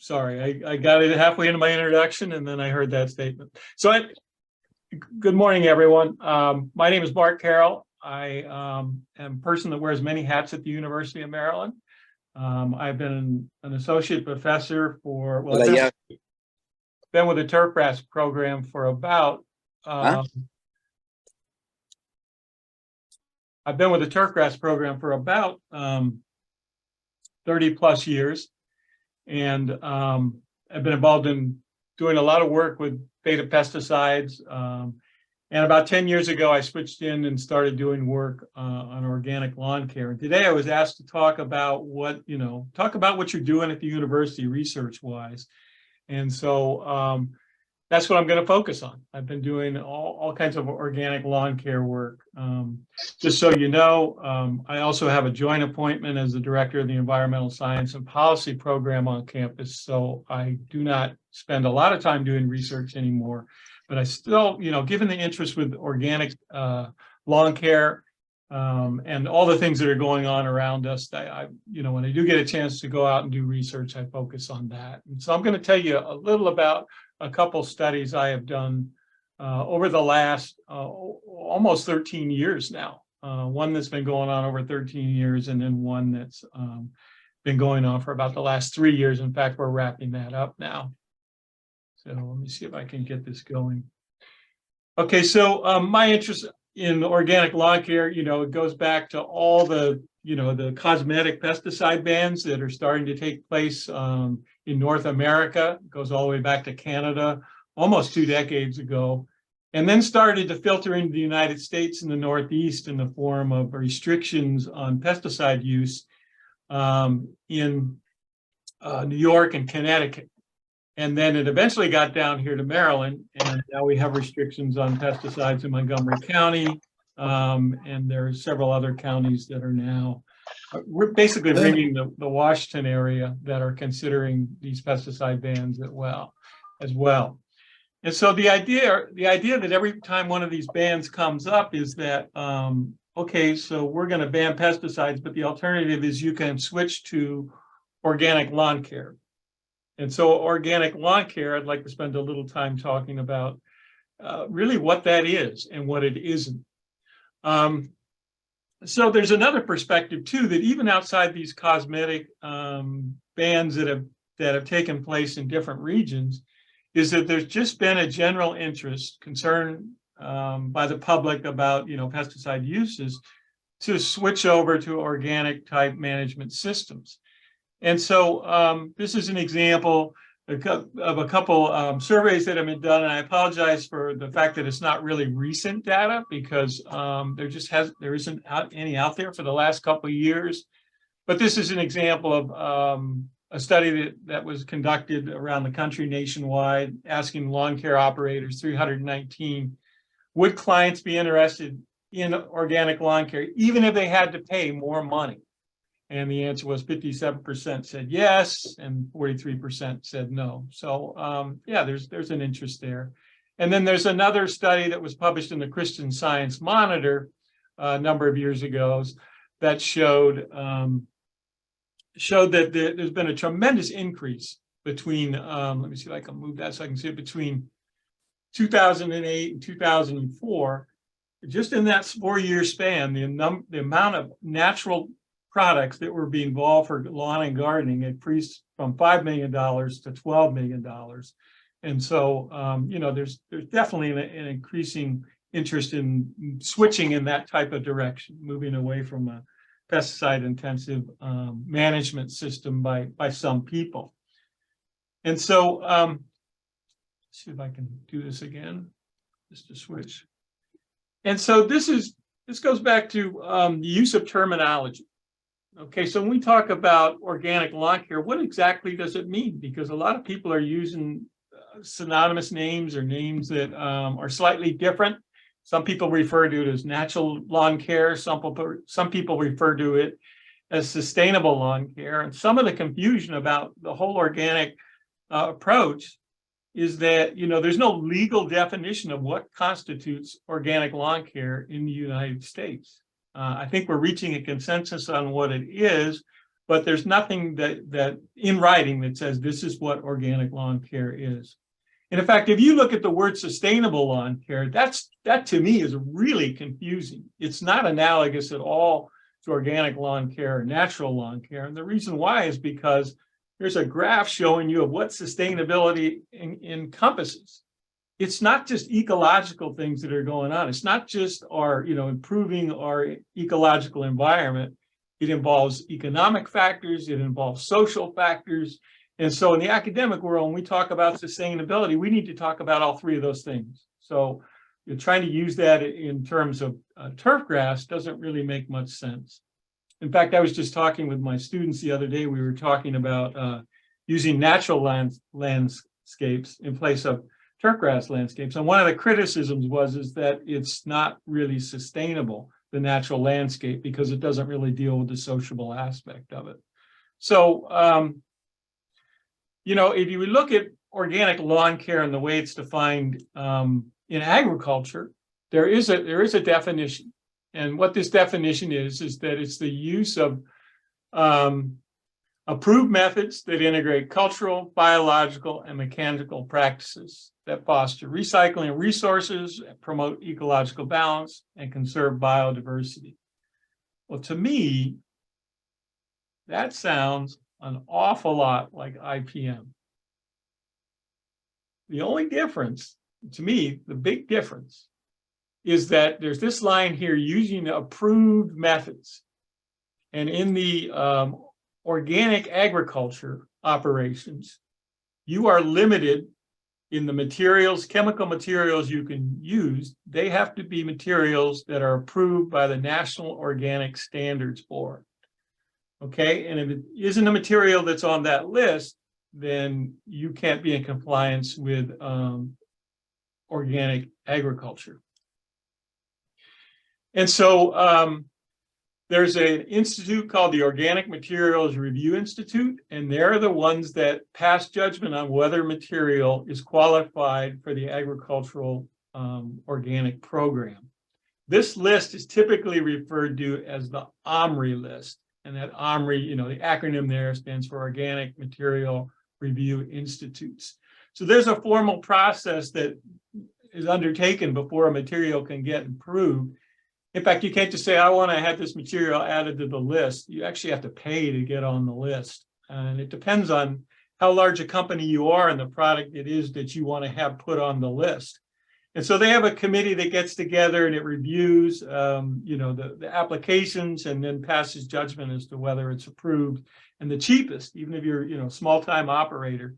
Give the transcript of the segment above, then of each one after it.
sorry, I got it halfway into my introduction and then I heard that statement. So good morning, everyone. My name is Mark Carroll. I am a person that wears many hats at the University of Maryland. I've been an associate professor for, well, I've been with the turfgrass program for about, I've been with the turfgrass program for about 30 plus years. And I've been involved in doing a lot of work with beta pesticides. And about 10 years ago, I switched in and started doing work on organic lawn care. And today I was asked to talk about what you're doing at the university research-wise. And so that's what I'm going to focus on. I've been doing all kinds of organic lawn care work. Just so you know, I also have a joint appointment as the director of the Environmental Science and Policy program on campus. So I do not spend a lot of time doing research anymore, but I still, given the interest with organic lawn care and all the things that are going on around us, when I do get a chance to go out and do research, I focus on that. And so I'm going to tell you a little about a couple studies I have done over the last almost 13 years now. One that's been going on over 13 years, and then one that's been going on for about the last 3 years. In fact, we're wrapping that up now. So let me see if I can get this going. Okay, so my interest in organic lawn care, it goes back to all the, the cosmetic pesticide bans that are starting to take place in North America. It goes all the way back to Canada almost 2 decades ago, and then started to filter into the United States in the Northeast in the form of restrictions on pesticide use in New York and Connecticut. And then it eventually got down here to Maryland, and now we have restrictions on pesticides in Montgomery County, and there are several other counties that are now, we're basically bringing the Washington area that are considering these pesticide bans as well. And so the idea that every time one of these bans comes up is that, okay, so we're going to ban pesticides, but the alternative is you can switch to organic lawn care. And so organic lawn care, I'd like to spend a little time talking about really what that is and what it isn't. So there's another perspective too, that even outside these cosmetic bans that have taken place in different regions, is that there's just been a general concern by the public about pesticide uses to switch over to organic type management systems. And so this is an example of a couple surveys that have been done, and I apologize for the fact that it's not really recent data because there isn't any out there for the last couple of years. But this is an example of a study that was conducted around the country nationwide, asking lawn care operators, 319, would clients be interested in organic lawn care, even if they had to pay more money? And the answer was 57% said yes, and 43% said no. So yeah, there's an interest there. And then there's another study that was published in the Christian Science Monitor a number of years ago that showed that there's been a tremendous increase between, let me see if I can move that so I can see it, between 2008 and 2004. Just in that 4-year span, the amount of natural products that were being bought for lawn and gardening increased from $5 million to $12 million. And so, there's definitely an increasing interest in switching in that type of direction, moving away from a pesticide intensive management system by some people. And so, let's see if I can do this again, just to switch. And so this goes back to the use of terminology. Okay, so when we talk about organic lawn care, what exactly does it mean? Because a lot of people are using synonymous names or names that are slightly different. Some people refer to it as natural lawn care. Some people refer to it as sustainable lawn care. And some of the confusion about the whole organic approach is that, there's no legal definition of what constitutes organic lawn care in the United States. I think we're reaching a consensus on what it is, but there's nothing that in writing that says this is what organic lawn care is. And in fact, if you look at the word sustainable lawn care, that to me is really confusing. It's not analogous at all to organic lawn care or natural lawn care. And the reason why is because there's a graph showing you of what sustainability encompasses. It's not just ecological things that are going on. It's not just our, improving our ecological environment. It involves economic factors. It involves social factors. And so in the academic world, when we talk about sustainability, we need to talk about all three of those things. So you're trying to use that in terms of turf grass doesn't really make much sense. In fact, I was just talking with my students the other day. We were talking about using natural landscapes in place of turf grass landscapes. And one of the criticisms is that it's not really sustainable, the natural landscape, because it doesn't really deal with the sociable aspect of it. So, if you look at organic lawn care and the way it's defined in agriculture, there is a definition. And what this definition is that it's the use of approved methods that integrate cultural, biological, and mechanical practices that foster recycling of resources, promote ecological balance, and conserve biodiversity. Well, to me, that sounds an awful lot like IPM. The only difference, to me, the big difference, is that there's this line here using approved methods. And in the organic agriculture operations, you are limited in the materials, chemical materials you can use. They have to be materials that are approved by the National Organic Standards Board. Okay, and if it isn't a material that's on that list, then you can't be in compliance with organic agriculture. And so there's an institute called the Organic Materials Review Institute, and they're the ones that pass judgment on whether material is qualified for the agricultural organic program. This list is typically referred to as the OMRI list. And that OMRI, the acronym there stands for Organic Material Review Institutes. So there's a formal process that is undertaken before a material can get approved. In fact, you can't just say, I want to have this material added to the list. You actually have to pay to get on the list. And it depends on how large a company you are and the product it is that you want to have put on the list. And so they have a committee that gets together and it reviews, the applications and then passes judgment as to whether it's approved. And the cheapest, even if you're, a small-time operator,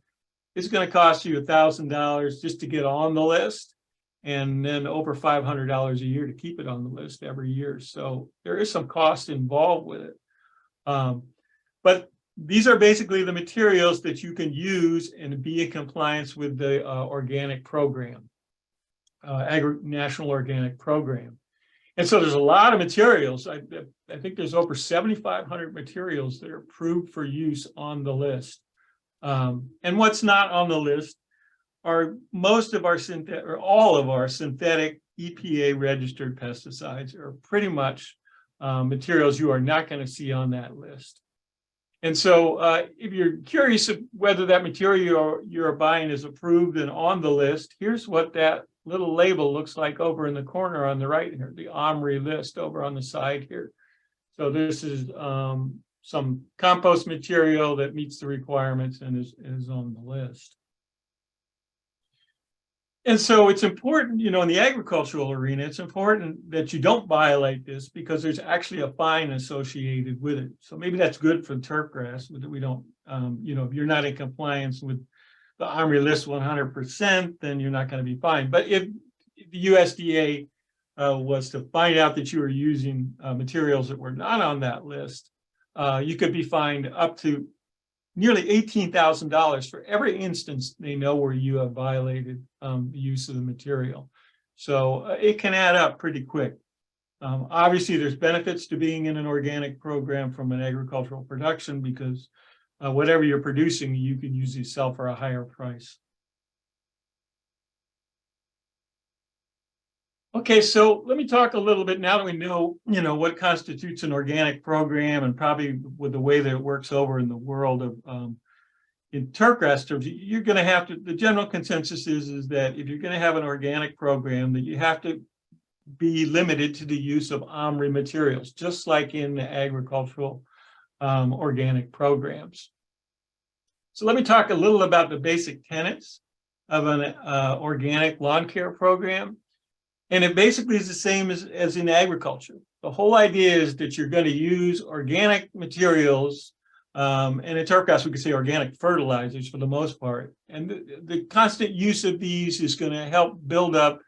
is going to cost you $1,000 just to get on the list, and then over $500 a year to keep it on the list every year. So there is some cost involved with it. But these are basically the materials that you can use and be in compliance with the organic program. National Organic Program. And so there's a lot of materials. I think there's over 7,500 materials that are approved for use on the list. And what's not on the list are most of our synthetic, or all of our synthetic EPA registered pesticides are pretty much materials you are not going to see on that list. And so if you're curious of whether that material you're buying is approved and on the list, here's what that little label looks like over in the corner on the right here, the OMRI list over on the side here. So this is some compost material that meets the requirements and is on the list. And so it's important, in the agricultural arena, it's important that you don't violate this because there's actually a fine associated with it. So maybe that's good for turf grass, but we don't, if you're not in compliance with the OMRI list 100%, then you're not going to be fined. But if the USDA was to find out that you were using materials that were not on that list, you could be fined up to nearly $18,000 for every instance they know where you have violated the use of the material. So it can add up pretty quick. Obviously, there's benefits to being in an organic program from an agricultural production because whatever you're producing, you can usually sell for a higher price. Okay, so let me talk a little bit now that we know, what constitutes an organic program, and probably with the way that it works over in the world of in turfgrass terms, you're going to have to. The general consensus is that if you're going to have an organic program, that you have to be limited to the use of OMRI materials, just like in the agricultural organic programs. So let me talk a little about the basic tenets of an organic lawn care program. And it basically is the same as in agriculture. The whole idea is that you're going to use organic materials, and in turfgrass we could say organic fertilizers for the most part. And the constant use of these is going to help build up,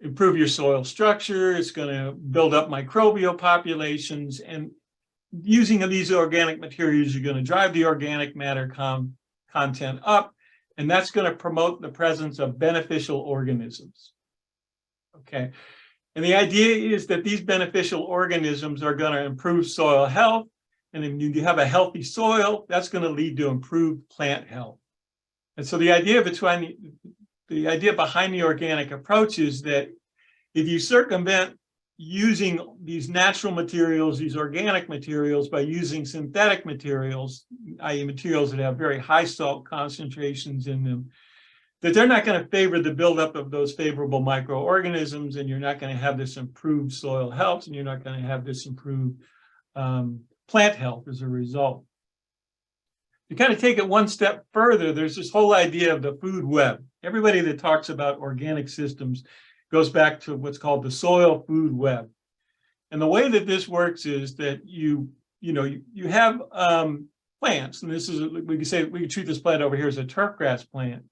improve your soil structure. It's going to build up microbial populations. And using these organic materials, you're going to drive the organic matter content up. And that's going to promote the presence of beneficial organisms. Okay. And the idea is that these beneficial organisms are going to improve soil health. And if you have a healthy soil, that's going to lead to improved plant health. And so the idea behind the organic approach is that if you circumvent using these natural materials, these organic materials, by using synthetic materials, i.e. materials that have very high salt concentrations in them, that they're not going to favor the buildup of those favorable microorganisms, and you're not going to have this improved soil health, and you're not going to have this improved plant health as a result. To kind of take it one step further, there's this whole idea of the food web. Everybody that talks about organic systems goes back to what's called the soil food web. And the way that this works is that you have plants, and this is, we could treat this plant over here as a turfgrass plant,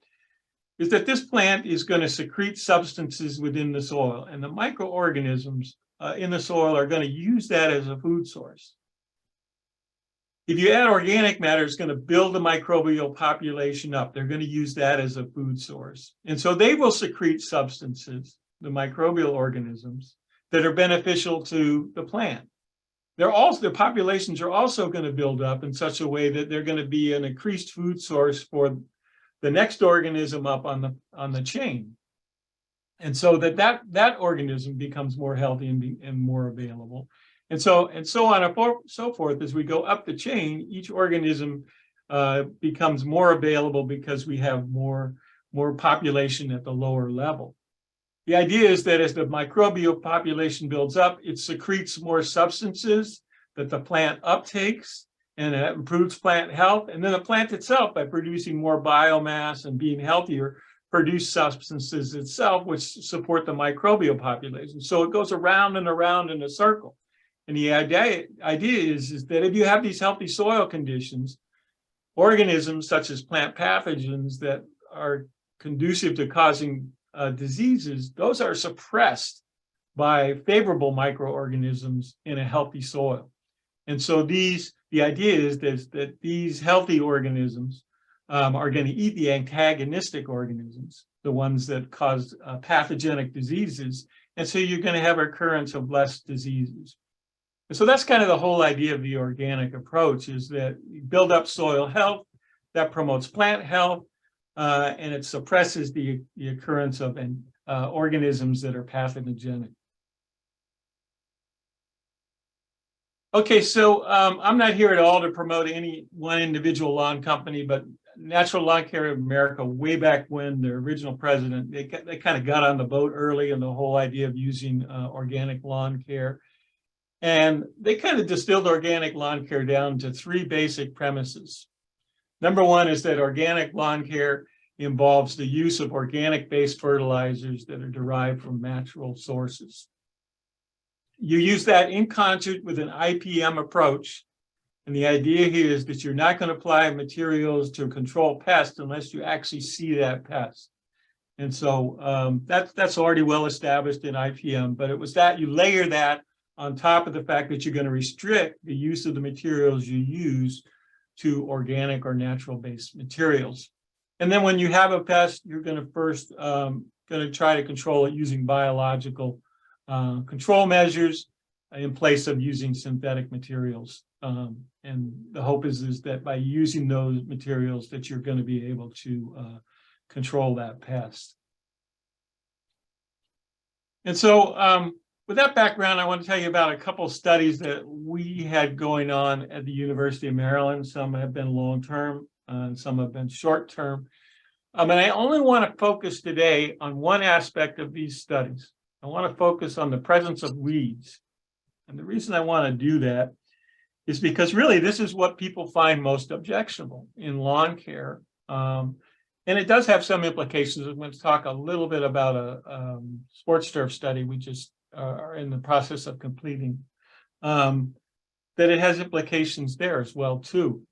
is that this plant is going to secrete substances within the soil, and the microorganisms in the soil are going to use that as a food source. If you add organic matter, it's going to build the microbial population up. They're going to use that as a food source. And so they will secrete substances, the microbial organisms, that are beneficial to the plant. Their populations are also going to build up in such a way that they're going to be an increased food source for the next organism up on the chain. And so that organism becomes more healthy and more available. And so on and so forth, as we go up the chain, each organism becomes more available because we have more population at the lower level. The idea is that as the microbial population builds up, it secretes more substances that the plant uptakes, and it improves plant health. And then the plant itself, by producing more biomass and being healthier, produce substances itself which support the microbial population. So it goes around and around in a circle. And the idea is that if you have these healthy soil conditions, organisms such as plant pathogens that are conducive to causing diseases, those are suppressed by favorable microorganisms in a healthy soil. And so the idea is that these healthy organisms are going to eat the antagonistic organisms, the ones that cause pathogenic diseases. And so you're going to have occurrence of less diseases. And so that's kind of the whole idea of the organic approach, is that you build up soil health, that promotes plant health, and it suppresses the occurrence of organisms that are pathogenic. Okay, so I'm not here at all to promote any one individual lawn company, but Natural Lawn Care of America, way back when, their original president, they kind of got on the boat early in the whole idea of using organic lawn care. And they kind of distilled organic lawn care down to three basic premises. Number one is that organic lawn care involves the use of organic-based fertilizers that are derived from natural sources. You use that in concert with an IPM approach. And the idea here is that you're not going to apply materials to control pests unless you actually see that pest. And so that's already well established in IPM, but it was that you layer that on top of the fact that you're going to restrict the use of the materials you use to organic or natural-based materials. And then when you have a pest, you're going to first try to control it using biological control measures in place of using synthetic materials. And the hope is that by using those materials that you're going to be able to control that pest. And so with that background, I want to tell you about a couple of studies that we had going on at the University of Maryland. Some have been long-term, and some have been short-term. And I only want to focus today on one aspect of these studies. I want to focus on the presence of weeds. And the reason I want to do that is because really this is what people find most objectionable in lawn care. And it does have some implications. I'm going to talk a little bit about a sports turf study we just are in the process of completing, that it has implications there as well too.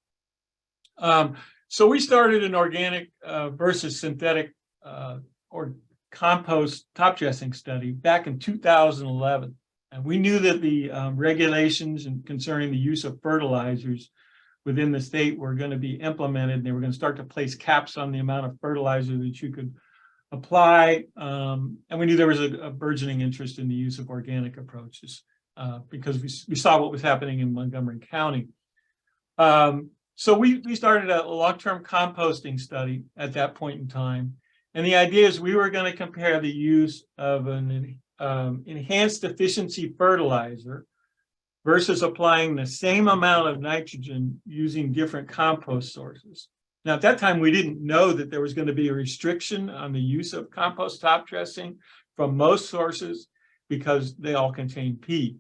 So we started an organic versus synthetic or compost top dressing study back in 2011. And we knew that the regulations and concerning the use of fertilizers within the state were going to be implemented. And they were going to start to place caps on the amount of fertilizer that you could apply. And we knew there was a burgeoning interest in the use of organic approaches because we saw what was happening in Montgomery County. So we started a long-term composting study at that point in time. And the idea is we were going to compare the use of an enhanced efficiency fertilizer versus applying the same amount of nitrogen using different compost sources. Now, at that time, we didn't know that there was going to be a restriction on the use of compost top dressing from most sources because they all contain peat.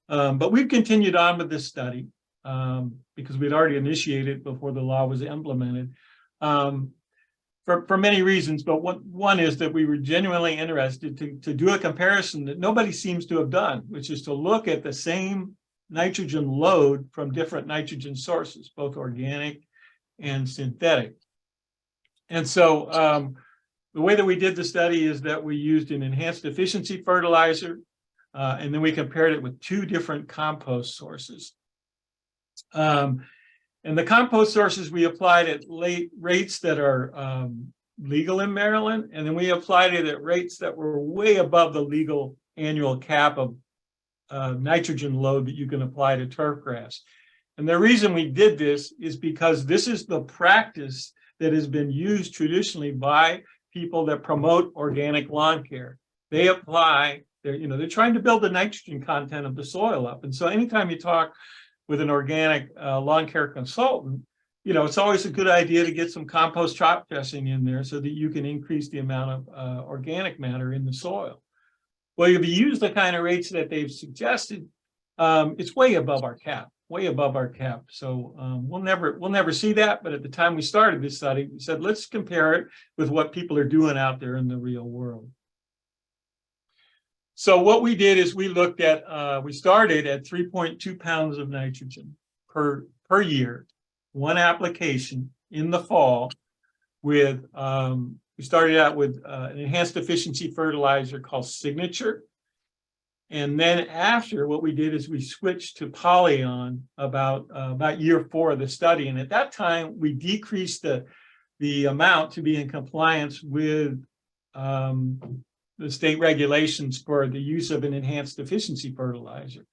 But we've continued on with this study because we'd already initiated before the law was implemented for many reasons. But one is that we were genuinely interested to do a comparison that nobody seems to have done, which is to look at the same nitrogen load from different nitrogen sources, both organic and synthetic. And so the way that we did the study is that we used an enhanced efficiency fertilizer, and then we compared it with two different compost sources. And the compost sources we applied at rates that are legal in Maryland, and then we applied it at rates that were way above the legal annual cap of nitrogen load that you can apply to turf grass. And the reason we did this is because this is the practice that has been used traditionally by people that promote organic lawn care. They apply, they're trying to build the nitrogen content of the soil up. And so anytime you talk with an organic lawn care consultant, it's always a good idea to get some compost top dressing in there so that you can increase the amount of organic matter in the soil. Well, if you use the kind of rates that they've suggested, it's way above our cap, way above our cap. So we'll never see that. But at the time we started this study, we said, let's compare it with what people are doing out there in the real world. So what we did is we looked at, we started at 3.2 pounds of nitrogen per year, one application in the fall with, we started out with an enhanced efficiency fertilizer called Signature. And then after, what we did is we switched to Polyon about year 4 of the study. And at that time, we decreased the amount to be in compliance with the state regulations for the use of an enhanced efficiency fertilizer.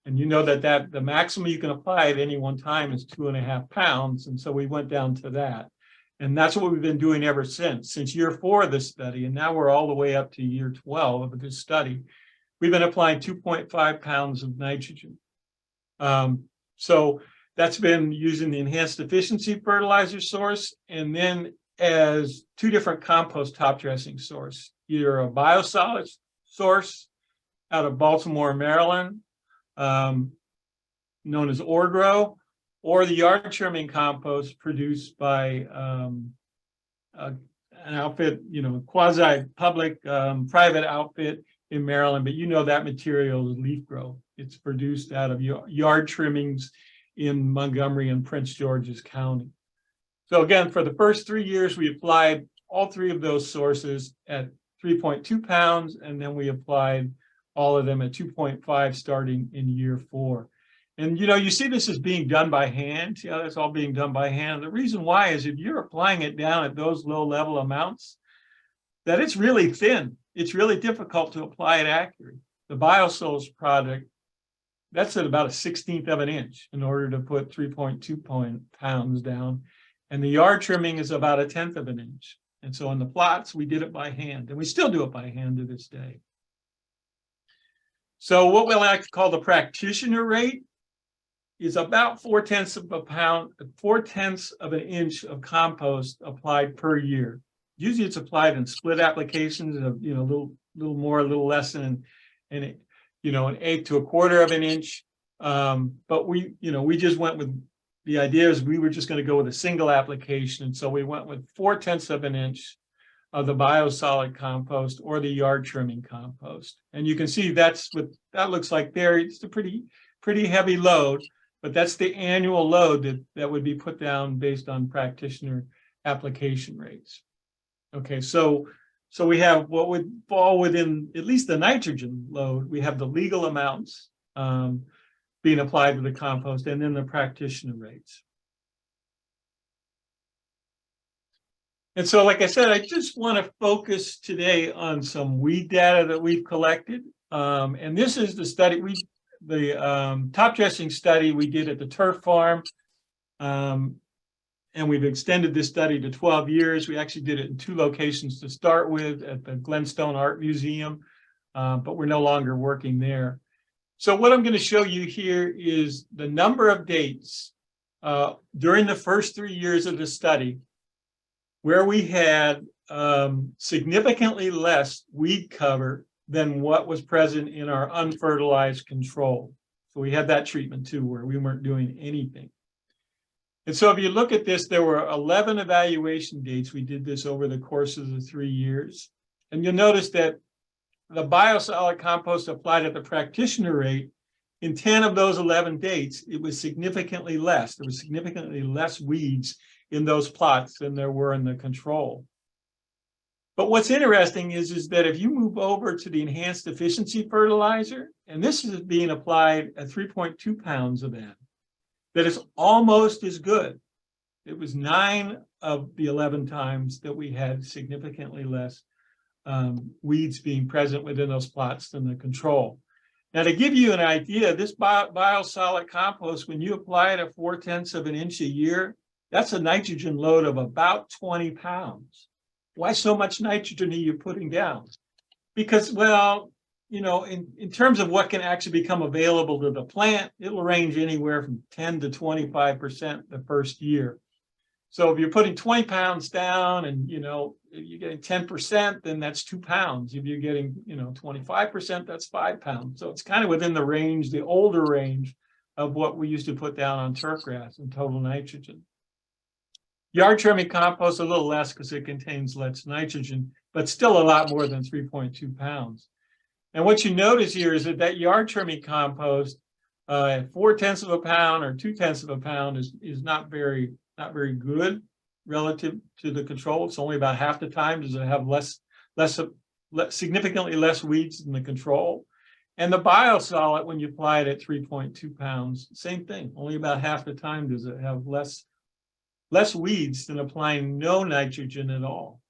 And you know that the maximum you can apply at any one time is 2.5 pounds. And so we went down to that. And that's what we've been doing ever since year 4 of this study. And now we're all the way up to year 12 of this study. We've been applying 2.5 pounds of nitrogen. So that's been using the enhanced efficiency fertilizer source, and then as 2 different compost top dressing source, either a biosolids source out of Baltimore, Maryland, known as Orgro, or the yard trimming compost produced by an outfit, quasi-public private outfit in Maryland, but that material is leaf growth. It's produced out of yard trimmings in Montgomery and Prince George's County. So again, for the first 3 years, we applied all 3 of those sources at 3.2 pounds, and then we applied all of them at 2.5 starting in year 4. And you see this is being done by hand. See how that's all being done by hand. The reason why is if you're applying it down at those low level amounts, that it's really thin. It's really difficult to apply it accurately. The Biosols product, that's at about a 1/16 of an inch in order to put 3.2 pounds down. And the yard trimming is about a 1/10 of an inch. And so in the plots, we did it by hand, and we still do it by hand to this day. So what we like to call the practitioner rate is about 4/10 of a pound, 4/10 of an inch of compost applied per year. Usually it's applied in split applications of, a little more, a little less than an 1/8 to 1/4 of an inch. But we just went with, the idea is we were just going to go with a single application. And so we went with 4/10 of an inch of the biosolid compost or the yard trimming compost. And you can see that's what that looks like there. It's a pretty heavy load, but that's the annual load that would be put down based on practitioner application rates. Okay, so we have what would fall within at least the nitrogen load. We have the legal amounts being applied to the compost, and then the practitioner rates. And so, like I said, I just want to focus today on some weed data that we've collected. And this is the study, the top dressing study we did at the turf farm. And we've extended this study to 12 years. We actually did it in 2 locations to start with, at the Glenstone Art Museum, but we're no longer working there. So what I'm going to show you here is the number of dates during the first 3 years of the study where we had significantly less weed cover than what was present in our unfertilized control. So we had that treatment too, where we weren't doing anything. And so if you look at this, there were 11 evaluation dates. We did this over the course of the 3 years. And you'll notice that the biosolid compost applied at the practitioner rate, in 10 of those 11 dates, it was significantly less. There was significantly less weeds in those plots than there were in the control. But what's interesting is that if you move over to the enhanced efficiency fertilizer, and this is being applied at 3.2 pounds of that is almost as good. It was 9 of the 11 times that we had significantly less weeds being present within those plots than the control. Now, to give you an idea, this biosolid compost, when you apply it at 4/10 of an inch a year, that's a nitrogen load of about 20 pounds. Why so much nitrogen are you putting down? Because, well, in terms of what can actually become available to the plant, it will range anywhere from 10 to 25% the first year. So if you're putting 20 pounds down and, you're getting 10%, then that's 2 pounds. If you're getting, 25%, that's 5 pounds. So it's kind of within the range, the older range of what we used to put down on turfgrass and total nitrogen. Yard trimming compost, a little less because it contains less nitrogen, but still a lot more than 3.2 pounds. And what you notice here is that yard trimming compost, 4/10 of a pound or 2/10 of a pound is not very good relative to the control. It's only about half the time. Does it have significantly less weeds than the control? And the biosolid, when you apply it at 3.2 pounds, same thing. Only about half the time does it have less weeds than applying no nitrogen at all.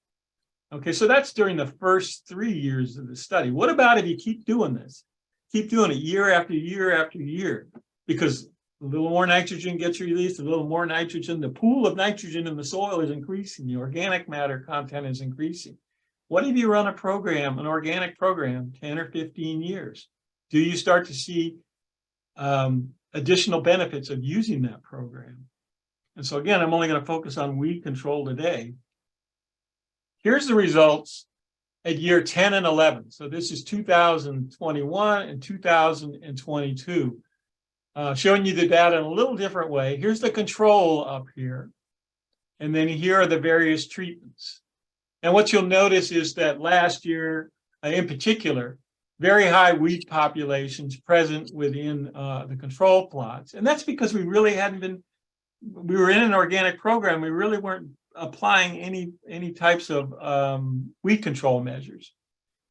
Okay, so that's during the first 3 years of the study. What about if you keep doing this? Keep doing it year after year after year, because a little more nitrogen gets released, a little more nitrogen. The pool of nitrogen in the soil is increasing. The organic matter content is increasing. What if you run an organic program, 10 or 15 years? Do you start to see additional benefits of using that program? And so again, I'm only going to focus on weed control today. Here's the results at year 10 and 11. So this is 2021 and 2022, showing you the data in a little different way. Here's the control up here. And then here are the various treatments. And what you'll notice is that last year, in particular, very high weed populations present within the control plots. And that's because we really we were in an organic program. We really weren't applying any types of weed control measures.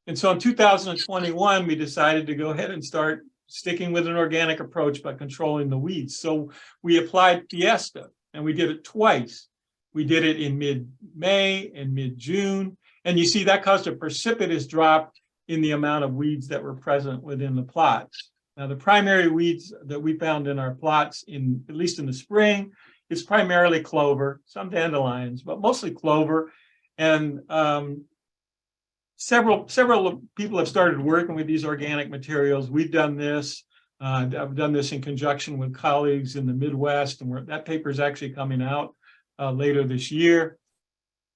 And so in 2021, we decided to go ahead and start sticking with an organic approach by controlling the weeds. So we applied Fiesta, and we did it twice. We did it in mid-May and mid-June. And you see that caused a precipitous drop in the amount of weeds that were present within the plots. Now, the primary weeds that we found in our plots, at least in the spring, is primarily clover, some dandelions, but mostly clover. And several people have started working with these organic materials. We've done this. I've done this in conjunction with colleagues in the Midwest, and that paper is actually coming out later this year.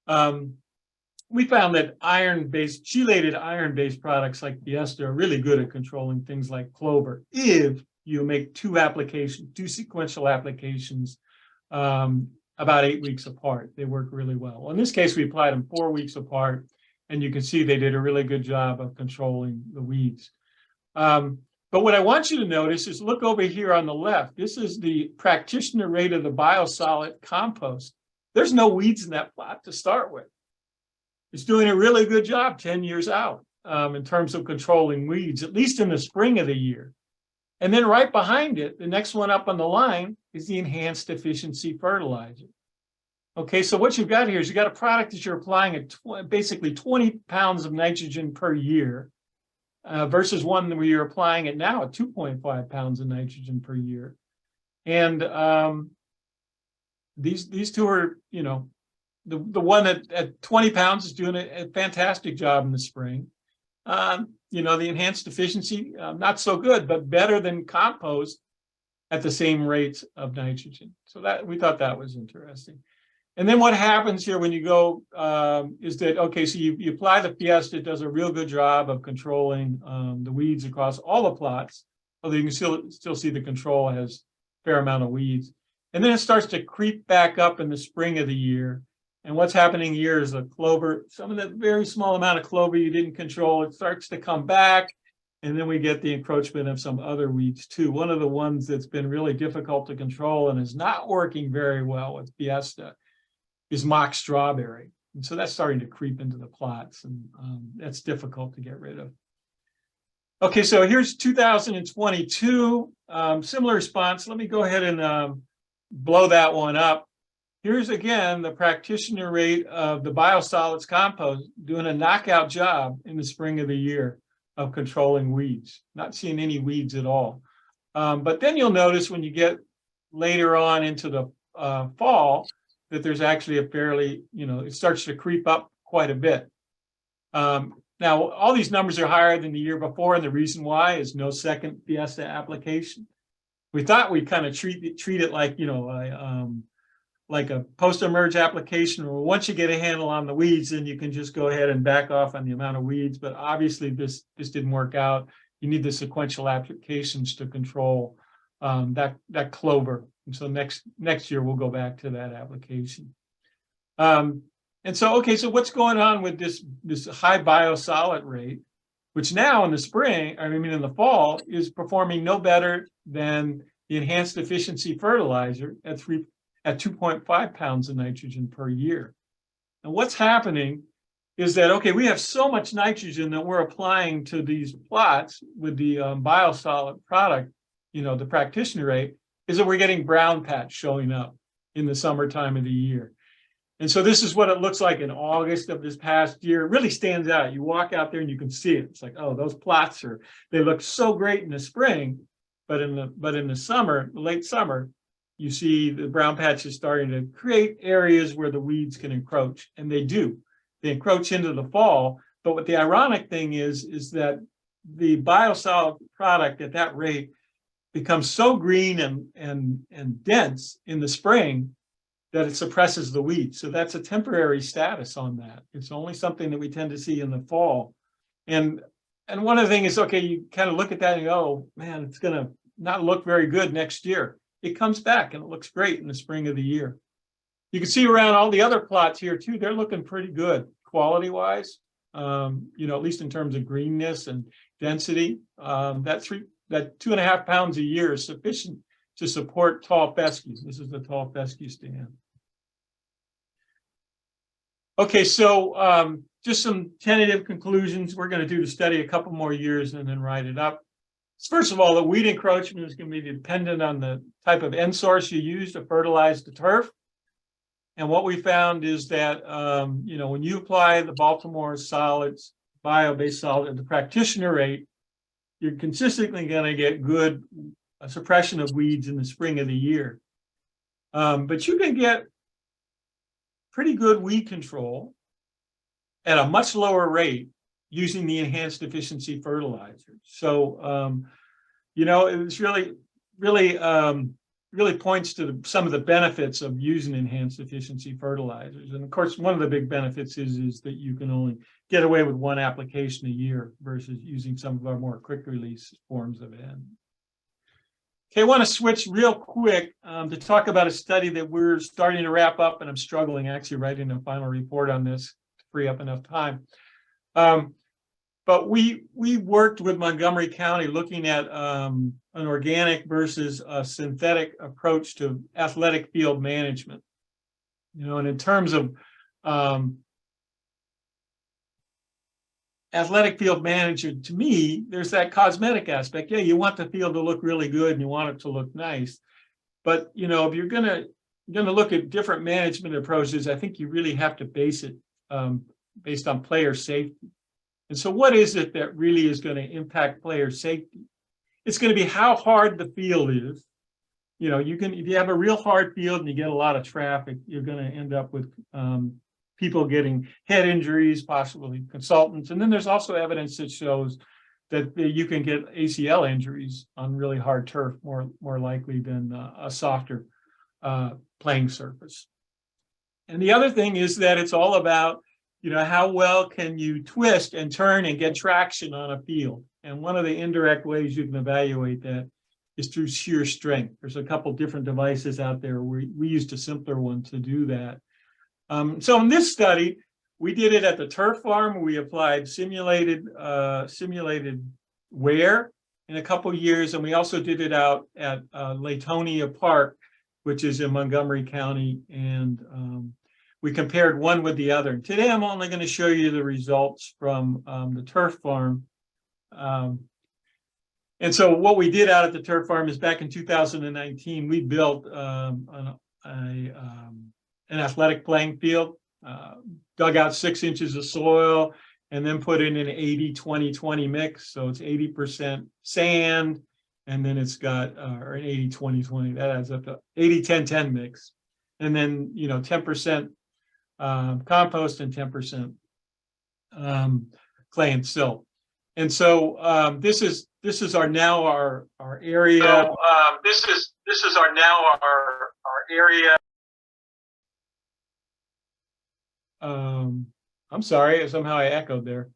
We found that chelated iron-based products like pest are really good at controlling things like clover if you make two sequential applications about 8 weeks apart. They work really well. Well, in this case, we applied them 4 weeks apart, and you can see they did a really good job of controlling the weeds. But what I want you to notice is look over here on the left. This is the practitioner rate of the biosolid compost. There's no weeds in that plot to start with. It's doing a really good job 10 years out in terms of controlling weeds, at least in the spring of the year. And then right behind it, the next one up on the line is the enhanced efficiency fertilizer. Okay, so what you've got here is you've got a product that you're applying at basically 20 pounds of nitrogen per year versus one where you're applying it now at 2.5 pounds of nitrogen per year. And these two are, you know, the one at 20 pounds is doing a fantastic job in the spring. You know, the enhanced efficiency, not so good, but better than compost at the same rates of nitrogen. So that we thought that was interesting. And then what happens here when you go is that, okay, so you apply the pest, it does a real good job of controlling the weeds across all the plots, although you can still see the control has a fair amount of weeds. And then it starts to creep back up in the spring of the year. And what's happening here is the clover, some of that very small amount of clover you didn't control, it starts to come back. And then we get the encroachment of some other weeds too. One of the ones that's been really difficult to control and is not working very well with Fiesta is mock strawberry. And so that's starting to creep into the plots, and that's difficult to get rid of. Okay, so here's 2022, similar response. Let me go ahead and blow that one up. Here's again the practitioner rate of the biosolids compost doing a knockout job in the spring of the year of controlling weeds, not seeing any weeds at all. But then you'll notice when you get later on into the fall that there's actually a fairly, you know, it starts to creep up quite a bit. Now, all these numbers are higher than the year before, and the reason why is no second Fiesta application. We thought we'd kind of treat it like, you know, like a post-emerge application, where once you get a handle on the weeds, then you can just go ahead and back off on the amount of weeds. But obviously this didn't work out. You need the sequential applications to control that clover. And so next year we'll go back to that application. And so, okay, so what's going on with this high biosolid rate, which now in the spring, I mean in the fall, is performing no better than the enhanced efficiency fertilizer at 2.5 pounds of nitrogen per year. And what's happening is that, okay, we have so much nitrogen that we're applying to these plots with the biosolid product, you know, the practitioner rate, is that we're getting brown patch showing up in the summertime of the year. And so this is what it looks like in August of this past year. It really stands out. You walk out there and you can see it. It's like, oh, those plots they look so great in the spring, but in the summer, the late summer, you see the brown patches starting to create areas where the weeds can encroach, and they do. They encroach into the fall. But what the ironic thing is that the biosolid product at that rate becomes so green and dense in the spring that it suppresses the weeds. So that's a temporary status on that. It's only something that we tend to see in the fall. And one of the things is, okay, you kind of look at that and go, oh, man, it's going to not look very good next year. It comes back and it looks great in the spring of the year. You can see around all the other plots here too, they're looking pretty good quality-wise, you know, at least in terms of greenness and density. That 2.5 pounds a year is sufficient to support tall fescues. This is the tall fescue stand. Okay, so just some tentative conclusions. We're going to do the study a couple more years and then write it up. First of all, the weed encroachment is going to be dependent on the type of end source you use to fertilize the turf. And what we found is that, you know, when you apply the Baltimore solids, bio-based solid at the practitioner rate, you're consistently going to get good suppression of weeds in the spring of the year. But you can get pretty good weed control at a much lower rate using the enhanced efficiency fertilizers. So, you know, it was really points to some of the benefits of using enhanced efficiency fertilizers. And of course, one of the big benefits is that you can only get away with one application a year versus using some of our more quick release forms of N. Okay, I want to switch real quick to talk about a study that we're starting to wrap up, and I'm struggling actually writing a final report on this to free up enough time. But we worked with Montgomery County looking at an organic versus a synthetic approach to athletic field management. You know, and in terms of athletic field management, to me, there's that cosmetic aspect. Yeah, you want the field to look really good and you want it to look nice. But, you know, if you're gonna look at different management approaches, I think you really have to base it based on player safety. And so what is it that really is going to impact player safety? It's going to be how hard the field is. You know, if you have a real hard field and you get a lot of traffic, you're going to end up with people getting head injuries, possibly consultants. And then there's also evidence that shows that you can get ACL injuries on really hard turf more likely than a softer playing surface. And the other thing is that it's all about, you know, how well can you twist and turn and get traction on a field? And one of the indirect ways you can evaluate that is through sheer strength. There's a couple different devices out there. We used a simpler one to do that. So in this study, we did it at the turf farm. We applied simulated wear in a couple years, and we also did it out at Latonia Park, which is in Montgomery County, and we compared one with the other. Today, I'm only going to show you the results from the turf farm. And so what we did out at the turf farm is back in 2019, we built an athletic playing field, dug out 6 inches of soil, and then put in an 80-20-20 mix. So it's 80% sand, and then it's got or an 80-20-20, that adds up to 80-10-10 mix. And then, you know, 10% compost and 10% clay and silt. And so this is our area. So, this is our area. I'm sorry, somehow I echoed there.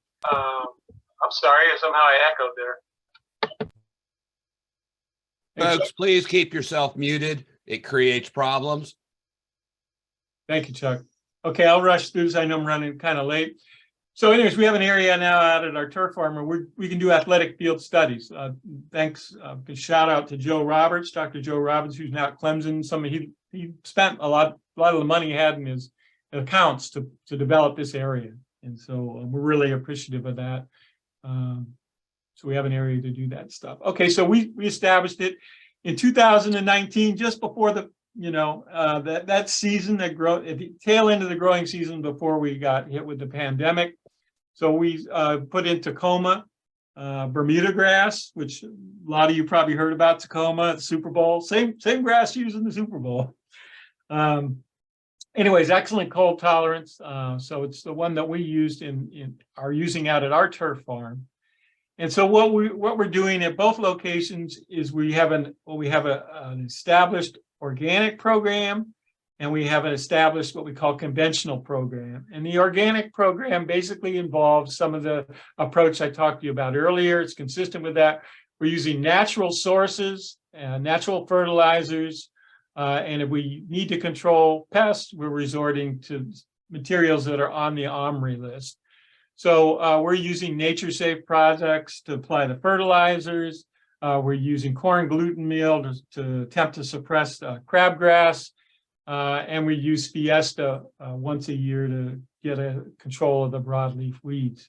Folks, please keep yourself muted. It creates problems. Thank you, Chuck. Okay, I'll rush through this. I know I'm running kind of late. So anyways, we have an area now out at our turf farm where we can do athletic field studies. Thanks, shout out to Joe Roberts, Dr. Joe Roberts, who's now at Clemson. He spent a lot of the money he had in his accounts to develop this area. And so we're really appreciative of that. So we have an area to do that stuff. Okay, so we established it in 2019, just before the, you know, that season, at the tail end of the growing season before we got hit with the pandemic. So we put in Tacoma, Bermuda grass, which a lot of you probably heard about Tacoma at the Super Bowl. Same grass used in the Super Bowl. Anyways, excellent cold tolerance. So it's the one that we used are using out at our turf farm. And so what we're doing at both locations is we have an established organic program, and we have an established what we call conventional program. And the organic program basically involves some of the approach I talked to you about earlier. It's consistent with that. We're using natural sources, natural fertilizers, and if we need to control pests, we're resorting to materials that are on the OMRI list. So we're using nature-safe products to apply the fertilizers. We're using corn gluten meal to attempt to suppress crabgrass. And we use Fiesta once a year to get a control of the broadleaf weeds.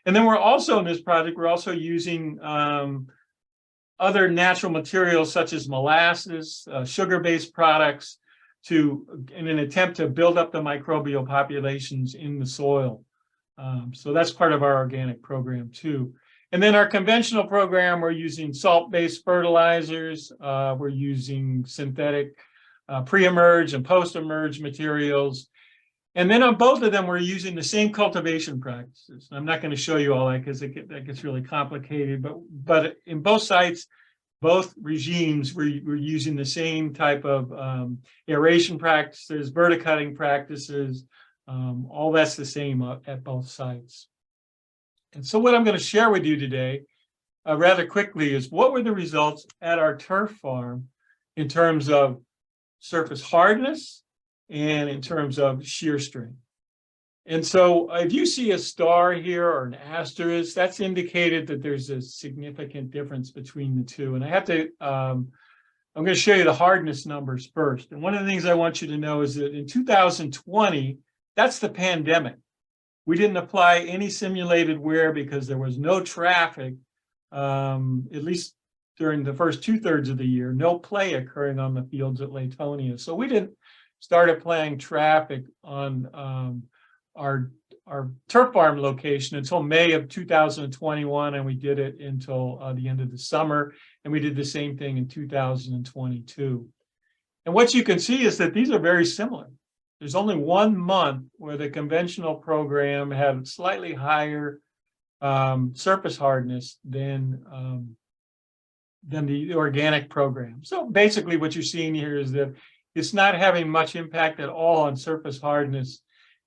And then we're also in this project, we're also using other natural materials such as molasses, sugar-based products in an attempt to build up the microbial populations in the soil. So that's part of our organic program too. And then our conventional program, we're using salt-based fertilizers. We're using synthetic pre-emerge and post-emerge materials. And then on both of them, we're using the same cultivation practices. I'm not going to show you all that because that gets really complicated, but in both sites, both regimes, we're using the same type of aeration practices, verticutting practices, all that's the same at both sites. And so what I'm going to share with you today rather quickly is what were the results at our turf farm in terms of surface hardness and in terms of shear strength. And so if you see a star here or an asterisk, that's indicated that there's a significant difference between the two. And I have to, I'm going to show you the hardness numbers first. And one of the things I want you to know is that in 2020, that's the pandemic. We didn't apply any simulated wear because there was no traffic, at least during the first 2/3 of the year, no play occurring on the fields at Latonia. So we didn't start applying traffic on our turf farm location until May of 2021, and we did it until the end of the summer, and we did the same thing in 2022. And what you can see is that these are very similar. There's only 1 month where the conventional program had slightly higher surface hardness than the organic program. So basically what you're seeing here is that it's not having much impact at all on surface hardness.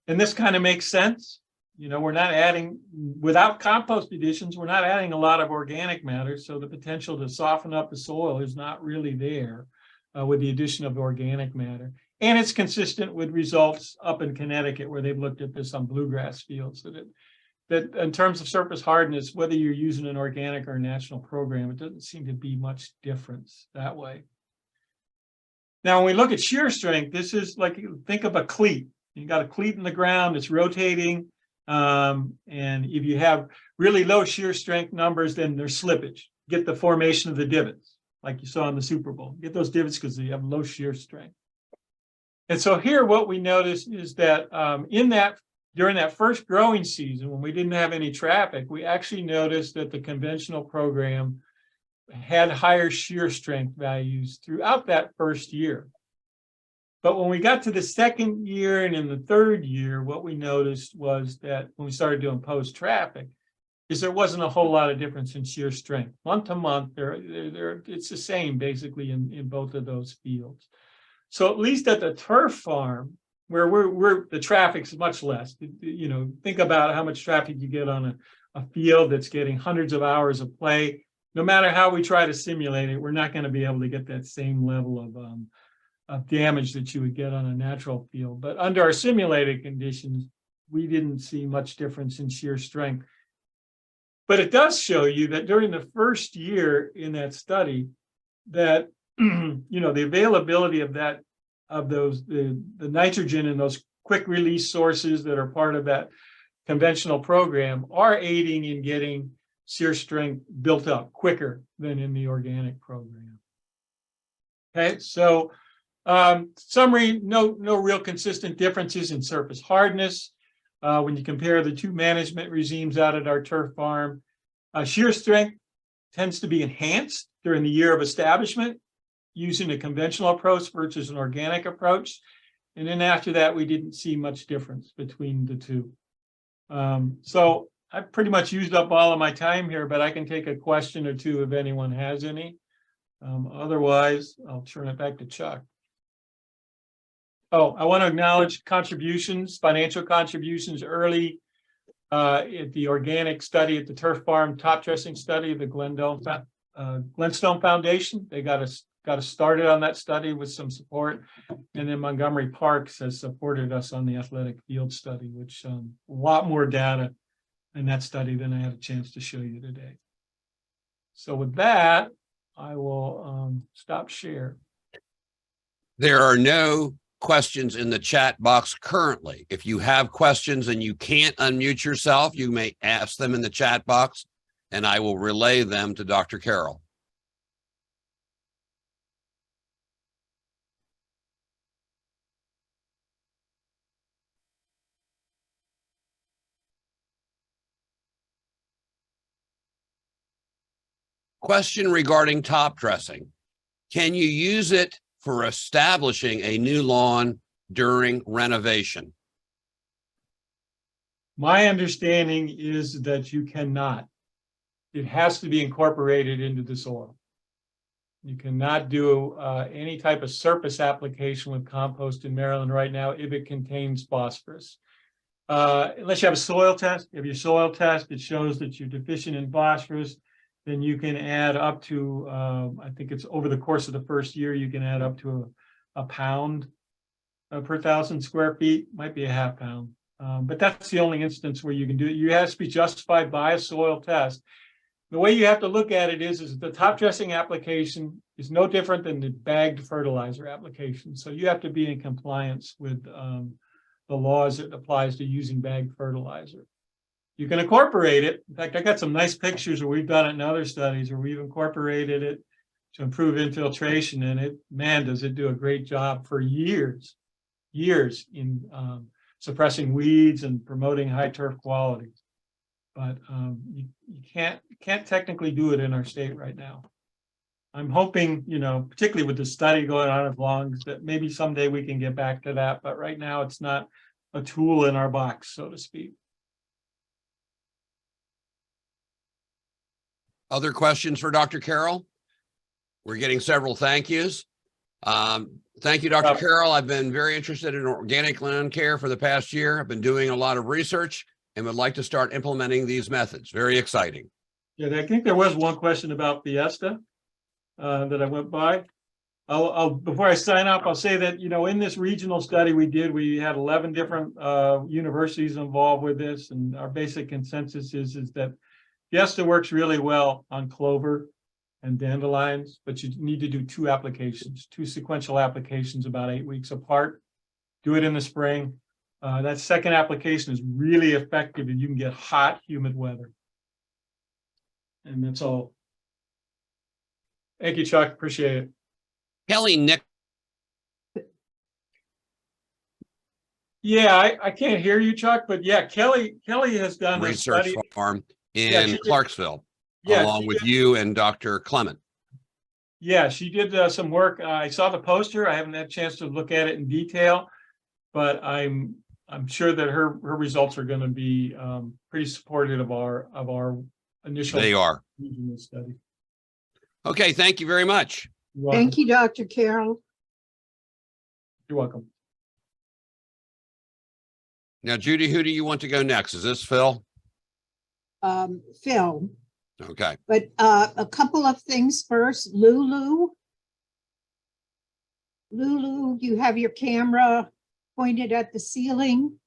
And this kind of makes sense. You know, we're not adding, without compost additions, we're not adding a lot of organic matter. So the potential to soften up the soil is not really there with the addition of organic matter. And it's consistent with results up in Connecticut where they've looked at this on bluegrass fields. That in terms of surface hardness, whether you're using an organic or a national program, it doesn't seem to be much difference that way. Now, when we look at shear strength, this is like, think of a cleat. You got a cleat in the ground, it's rotating. And if you have really low shear strength numbers, then there's slippage. Get the formation of the divots, like you saw in the Super Bowl. Get those divots because they have low shear strength. And so here, what we notice is that during that first growing season, when we didn't have any traffic, we actually noticed that the conventional program had higher shear strength values throughout that first year. But when we got to the second year and in the third year, what we noticed was that when we started doing post-traffic, is there wasn't a whole lot of difference in shear strength. Month to month, it's the same basically in both of those fields. So at least at the turf farm, where the traffic's much less, you know, think about how much traffic you get on a field that's getting hundreds of hours of play. No matter how we try to simulate it, we're not going to be able to get that same level of damage that you would get on a natural field. But under our simulated conditions, we didn't see much difference in shear strength. But it does show you that during the first year in that study, that you know, the availability of the nitrogen in those quick release sources that are part of that conventional program are aiding in getting shear strength built up quicker than in the organic program. Okay, so summary, no real consistent differences in surface hardness. When you compare the two management regimes out at our turf farm, shear strength tends to be enhanced during the year of establishment using a conventional approach versus an organic approach. And then after that, we didn't see much difference between the two. So I've pretty much used up all of my time here, but I can take a question or two if anyone has any. Otherwise, I'll turn it back to Chuck. Oh, I want to acknowledge contributions, financial contributions early at the organic study at the turf farm top dressing study of the Glenstone Foundation. They got us started on that study with some support, and then Montgomery Parks has supported us on the athletic field study, which a lot more data in that study than I had a chance to show you today. So with that, I will stop share. There are no questions in the chat box currently. If you have questions and you can't unmute yourself, you may ask them in the chat box and I will relay them to Dr. Carroll. Question regarding top dressing. Can you use it for establishing a new lawn during renovation? My understanding is that you cannot. It has to be incorporated into the soil. You cannot do any type of surface application with compost in Maryland right now if it contains phosphorus. Unless you have a soil test. If your soil test, it shows that you're deficient in phosphorus, then you can add up to, I think it's over the course of the first year, you can add up to a pound per 1,000 square feet, might be a half pound. But that's the only instance where you can do it. You have to be justified by a soil test. The way you have to look at it is the top dressing application is no different than the bagged fertilizer application. So you have to be in compliance with the laws that applies to using bagged fertilizer. You can incorporate it. In fact, I got some nice pictures where we've done it in other studies where we've incorporated it to improve infiltration, and it, man, does it do a great job for years in suppressing weeds and promoting high turf qualities. But you can't technically do it in our state right now. I'm hoping, you know, particularly with the study going on of lungs, that maybe someday we can get back to that. But right now, it's not a tool in our box, so to speak. Other questions for Dr. Carroll? We're getting several thank yous. Thank you, Dr. Carroll. I've been very interested in organic land care for the past year. I've been doing a lot of research and would like to start implementing these methods. Very exciting. Yeah, I think there was one question about Fiesta that I went by. I'll before I sign up, I'll say that, you know, in this regional study we did, we had 11 different universities involved with this, and our basic consensus is that Fiesta works really well on clover and dandelions, but you need to do two applications, two sequential applications about 8 weeks apart. Do it in the spring. That second application is really effective and you can get hot, humid weather. And that's all. Thank you, Chuck. Appreciate it. Kelly Nick. Yeah, I can't hear you, Chuck, but yeah, Kelly has done a Research study farm in Clarksville, yeah, along with you and Dr. Clement. Yeah, she did some work. I saw the poster. I haven't had a chance to look at it in detail, but I'm sure that her results are going to be pretty supportive of our initial regional study. Okay, thank you very much. Thank you, Dr. Carroll. You're welcome. Now, Judy, who do you want to go next? Is this Phil? Phil. Okay. But a couple of things first. Lulu, you have your camera pointed at the ceiling.